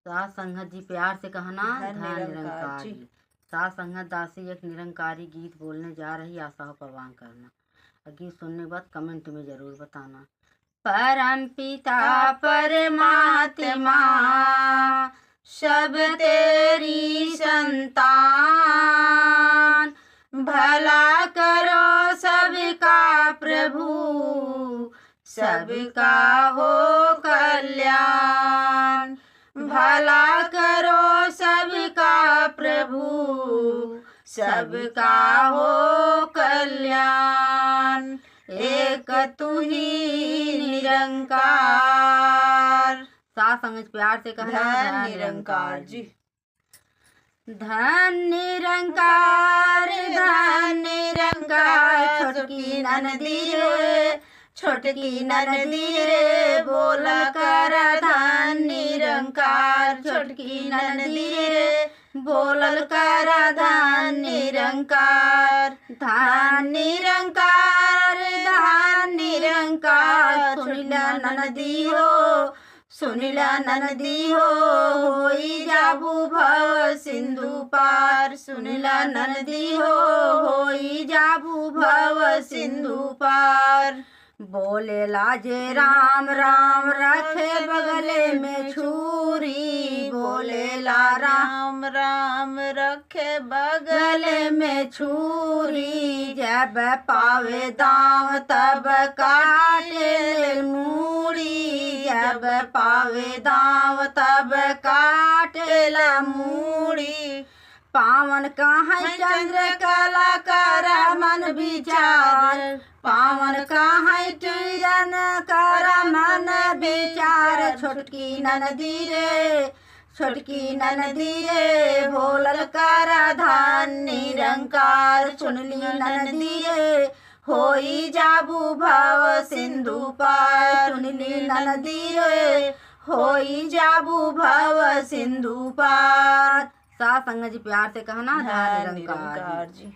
सास संगत जी प्यार से कहना धन धन निरंकार निरंकार जी। जी। सास संगत दासी एक निरंकारी गीत बोलने जा रही, आशा हो परवान करना। गीत सुनने के बाद कमेंट में जरूर बताना। परम पिता परमात्मा सब तेरी संतान, भला करो सबका प्रभु, सबका हो कल्याण। भला करो सबका प्रभु, सबका हो कल्याण। एक तू ही निरंकार। सास संगत प्यार से कहना धन निरंकार जी। धन निरंकार धन निरंकार। छोटकी ननदी रे छोटकी ननदी रे बोल कर धन निरंकार। छोटकी ननदी रे बोलल कर धन निरंकार। धन निरंकार धन निरंकार। सुनिला ननदी हो सुनिला ननदी हो, होई जाबू भव सिंधु पार। सुनिला ननदी हो, होई जाबू भव सिंधु पार। बोले लाजे राम राम रखे बगले में छुरी। बोले ला राम राम रखे बगले में छुरी। जब पावे दाम तब काटे मूड़ी। जब पावे दाम तब काटेला मूड़ी। पावन कहाँ चंद्र कला कर मन विचार। पावन कहाँ चरण कर मन विचार। छोटकी ननदी रे छोटकी ननदी रे बोलल कर धन निरंकार। सुनली ननदी रे होई जाबू भव सिंधु पार। सुनली ननदी रे होई जाबू भव सिंधु पार। सास संगत जी प्यार से कहना धन निरंकार जी।